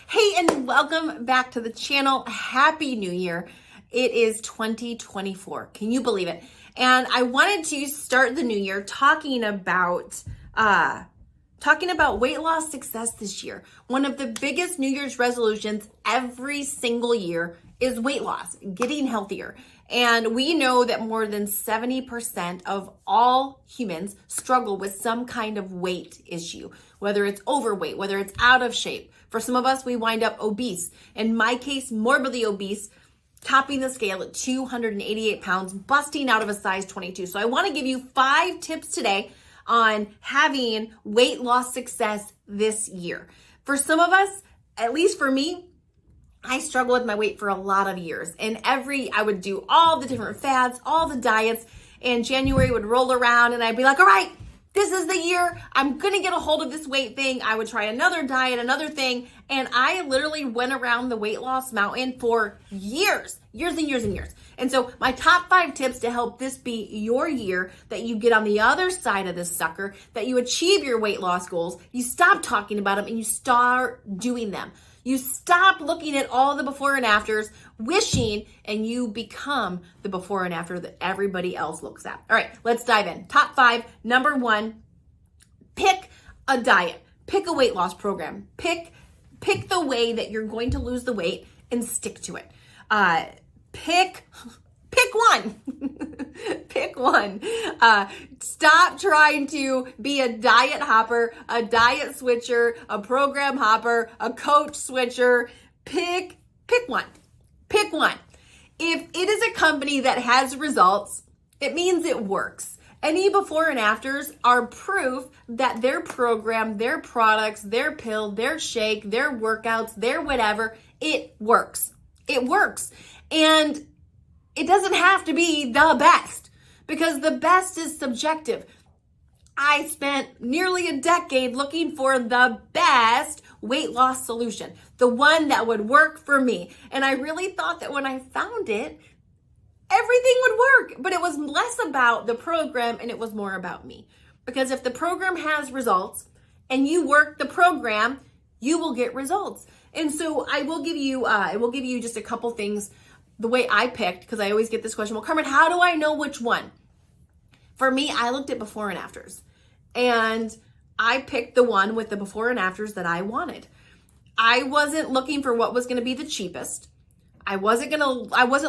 Hey, and welcome back to the channel. Happy New Year. It is 2024. Can you believe it? And I wanted to start the new year talking about weight loss success this year. One of the biggest New Year's resolutions every single year is weight loss, getting healthier. And we know that more than 70% of all humans struggle with some kind of weight issue, whether it's overweight, whether it's out of shape. For some of us, we wind up obese. In my case, morbidly obese, topping the scale at 288 pounds, busting out of a size 22. So I want to give you 5 tips today on having weight loss success this year. For some of us, at least for me, I struggled with my weight for a lot of years. And I would do all the different fads, all the diets, and January would roll around and I'd be like, all right, this is the year. I'm going to get a hold of this weight thing. I would try another diet, another thing. And I literally went around the weight loss mountain for years and years and years. And so my top 5 tips to help this be your year, that you get on the other side of this sucker, that you achieve your weight loss goals, you stop talking about them and you start doing them. You stop looking at all the before and afters, wishing, and you become the before and after that everybody else looks at. All right, let's dive in. Top 5. Number 1, pick a diet. Pick a weight loss program. Pick the way that you're going to lose the weight and stick to it. Pick one. Pick one. Stop trying to be a diet hopper, a diet switcher, a program hopper, a coach switcher. Pick one. Pick one. If it is a company that has results, it means it works. Any before and afters are proof that their program, their products, their pill, their shake, their workouts, their whatever, it works. It works. And it doesn't have to be the best, because the best is subjective. I spent nearly a decade looking for the best weight loss solution, the one that would work for me. And I really thought that when I found it, everything would work, but it was less about the program and it was more about me. Because if the program has results and you work the program, you will get results. And so I will give you just a couple things the way I picked, because I always get this question, well, Carmen, how do I know which one? For me, I looked at before and afters, and I picked the one with the before and afters that I wanted. I wasn't looking for what was going to be the cheapest. I wasn't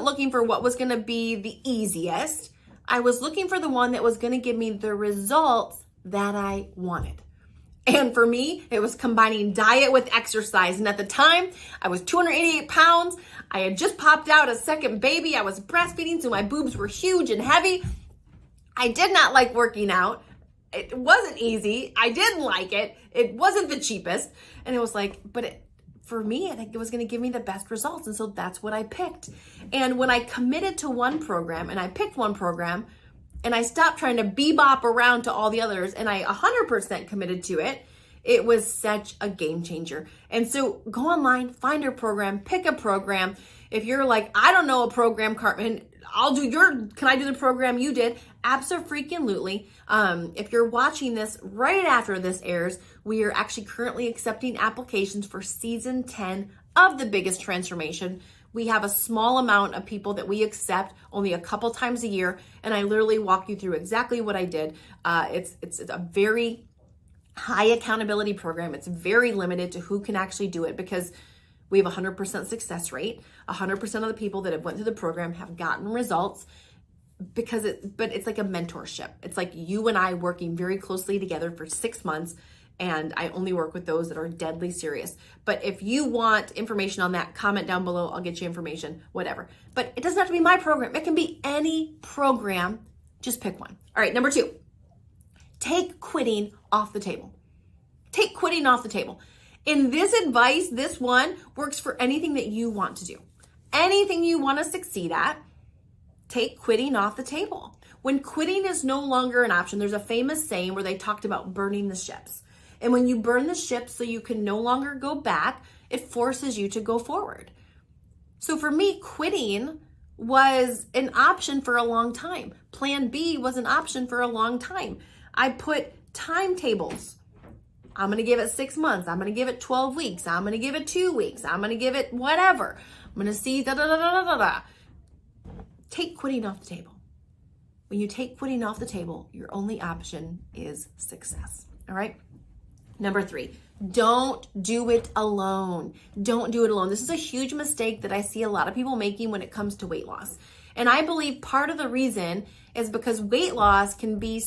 looking for what was going to be the easiest. I was looking for the one that was going to give me the results that I wanted. And for me, it was combining diet with exercise. And at the time, I was 288 pounds. I had just popped out a second baby. I was breastfeeding, so my boobs were huge and heavy. I did not like working out. It wasn't easy. I didn't like it. It wasn't the cheapest. And it was like, for me, I think it was going to give me the best results. And so that's what I picked. And when I committed to one program and I picked one program, and I stopped trying to bebop around to all the others, and I 100% committed to it, it was such a game changer. And so go online, find your program, pick a program. If you're like, I don't know a program, Carmen, can I do the program you did? Abso-freaking-lutely. If you're watching this right after this airs, we are actually currently accepting applications for season 10 of The Biggest Transformation. We have a small amount of people that we accept only a couple times a year, and I literally walk you through exactly what I did. It's a very high accountability program. It's very limited to who can actually do it, because we have a 100% success rate. 100% of the people that have went through the program have gotten results, but it's like a mentorship. It's like you and I working very closely together for 6 months. And I only work with those that are deadly serious. But if you want information on that, comment down below. I'll get you information, whatever. But it doesn't have to be my program. It can be any program. Just pick one. All right, number 2, take quitting off the table. Take quitting off the table. In this advice, this one works for anything that you want to do. Anything you want to succeed at, take quitting off the table. When quitting is no longer an option, there's a famous saying where they talked about burning the ships. And when you burn the ship so you can no longer go back, it forces you to go forward. So for me, quitting was an option for a long time. Plan B was an option for a long time. I put timetables I'm going to give it 6 months. I'm going to give it 12 weeks. I'm going to give it 2 weeks. I'm going to give it whatever. I'm going to see da da da da da da. Take quitting off the table. When you take quitting off the table, your only option is success. All right. Number 3, don't do it alone. Don't do it alone. This is a huge mistake that I see a lot of people making when it comes to weight loss. And I believe part of the reason is because weight loss can be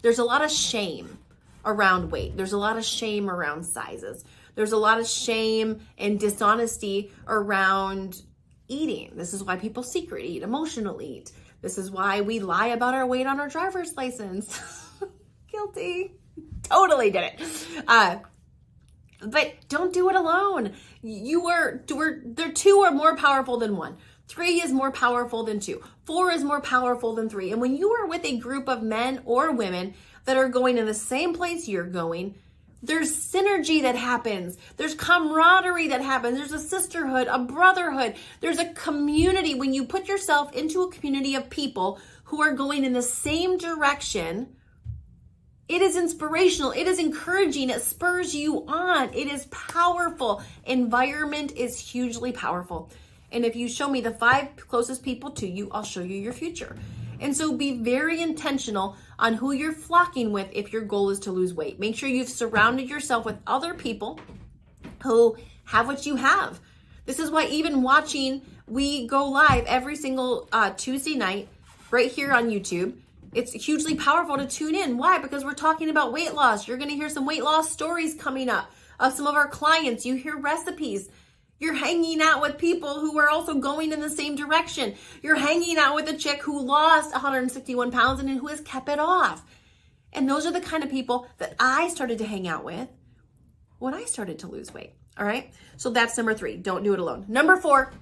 there's a lot of shame around weight. There's a lot of shame around sizes. There's a lot of shame and dishonesty around eating. This is why people secret eat, emotional eat. This is why we lie about our weight on our driver's license. Guilty. Totally did it. But don't do it alone. They're 2 are more powerful than 1. 3 is more powerful than 2. 4 is more powerful than 3. And when you are with a group of men or women that are going in the same place you're going, there's synergy that happens. There's camaraderie that happens. There's a sisterhood, a brotherhood. There's a community. When you put yourself into a community of people who are going in the same direction, it is inspirational. It is encouraging. It spurs you on. It is powerful. Environment is hugely powerful. And if you show me the 5 closest people to you, I'll show you your future. And so be very intentional on who you're flocking with if your goal is to lose weight. Make sure you've surrounded yourself with other people who have what you have. This is why even watching, we go live every single Tuesday night right here on YouTube. It's hugely powerful to tune in. Why? Because we're talking about weight loss. You're going to hear some weight loss stories coming up of some of our clients. You hear recipes. You're hanging out with people who are also going in the same direction. You're hanging out with a chick who lost 161 pounds and who has kept it off. And those are the kind of people that I started to hang out with when I started to lose weight. All right. So that's number 3. Don't do it alone. Number four,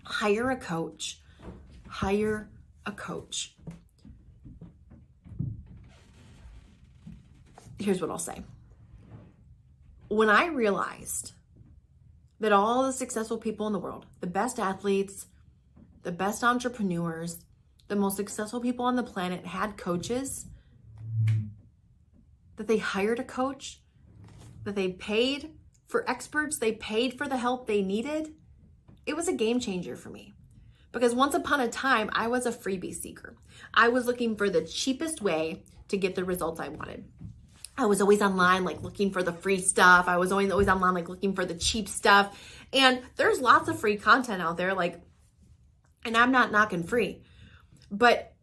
hire a coach. Hire a coach. Here's what I'll say. When I realized that all the successful people in the world, the best athletes, the best entrepreneurs, the most successful people on the planet had coaches, that they hired a coach, that they paid for experts, they paid for the help they needed, it was a game changer for me. Because once upon a time, I was a freebie seeker. I was looking for the cheapest way to get the results I wanted. I was always online, like looking for the free stuff. I was always online, like looking for the cheap stuff. And there's lots of free content out there, like, and I'm not knocking free, but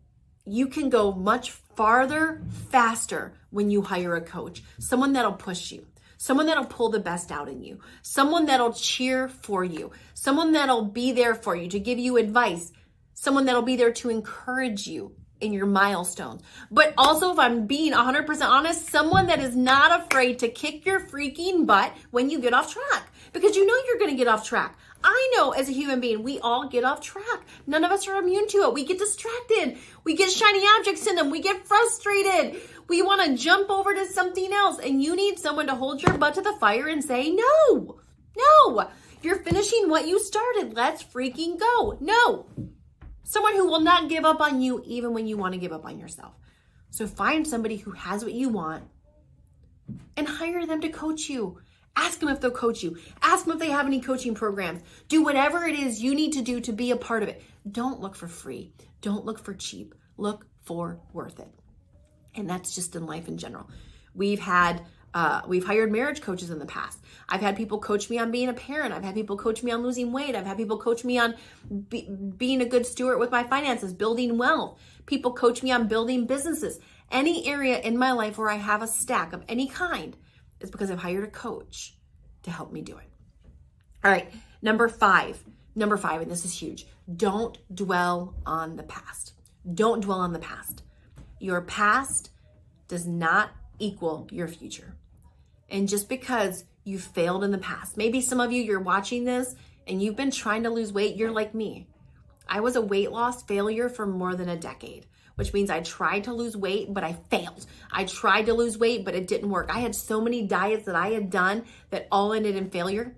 you can go much farther, faster when you hire a coach, someone that'll push you, someone that'll pull the best out in you, someone that'll cheer for you, someone that'll be there for you to give you advice, someone that'll be there to encourage you in your milestones. But also, if I'm being 100% honest, someone that is not afraid to kick your freaking butt when you get off track, because you know you're going to get off track. I know as a human being, we all get off track. None of us are immune to it. We get distracted. We get shiny object syndrome. We get frustrated. We want to jump over to something else. And you need someone to hold your butt to the fire and say, no, you're finishing what you started. Let's freaking go. No. Someone who will not give up on you even when you want to give up on yourself. So find somebody who has what you want and hire them to coach you. Ask them if they'll coach you. Ask them if they have any coaching programs. Do whatever it is you need to do to be a part of it. Don't look for free. Don't look for cheap. Look for worth it. And that's just in life in general. We've hired marriage coaches in the past. I've had people coach me on being a parent. I've had people coach me on losing weight. I've had people coach me on being a good steward with my finances, building wealth. People coach me on building businesses. Any area in my life where I have a stack of any kind is because I've hired a coach to help me do it. All right, number five, and this is huge. Don't dwell on the past. Don't dwell on the past. Your past does not equal your future. And just because you failed in the past, maybe some of you, you're watching this and you've been trying to lose weight, you're like me. I was a weight loss failure for more than a decade, which means I tried to lose weight, but I failed. I tried to lose weight, but it didn't work. I had so many diets that I had done that all ended in failure.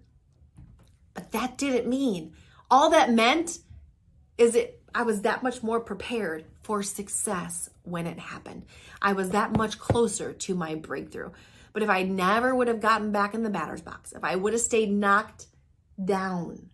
But that didn't mean. All that meant is I was that much more prepared for success when it happened. I was that much closer to my breakthrough. But if I never would have gotten back in the batter's box, if I would have stayed knocked down,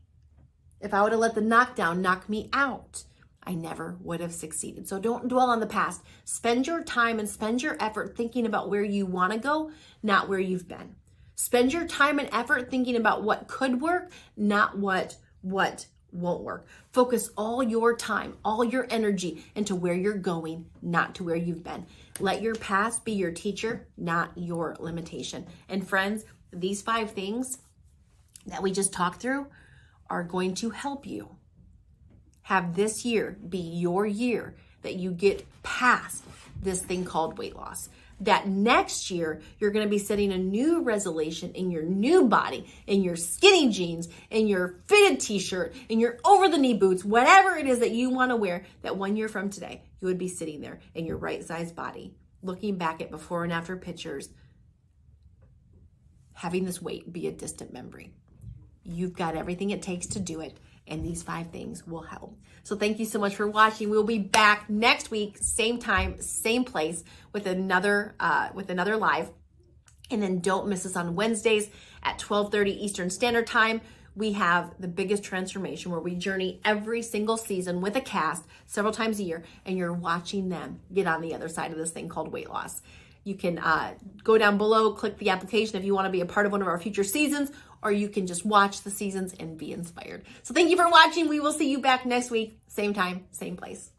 if I would have let the knockdown knock me out, I never would have succeeded. So don't dwell on the past. Spend your time and spend your effort thinking about where you want to go, not where you've been. Spend your time and effort thinking about what could work, not what won't work. Focus all your time, all your energy into where you're going, not to where you've been. Let your past be your teacher, not your limitation. And friends, these 5 things that we just talked through are going to help you have this year be your year that you get past this thing called weight loss. That next year, you're going to be setting a new resolution in your new body, in your skinny jeans, in your fitted t-shirt, in your over-the-knee boots, whatever it is that you want to wear, that 1 year from today, you would be sitting there in your right-sized body, looking back at before and after pictures, having this weight be a distant memory. You've got everything it takes to do it, and these 5 things will help. So thank you so much for watching. We'll be back next week, same time, same place, with another live. And then don't miss us on Wednesdays at 12:30 Eastern Standard Time. We have the biggest transformation where we journey every single season with a cast several times a year, and you're watching them get on the other side of this thing called weight loss. You can go down below, click the application if you want to be a part of one of our future seasons, or you can just watch the seasons and be inspired. So thank you for watching. We will see you back next week, same time, same place.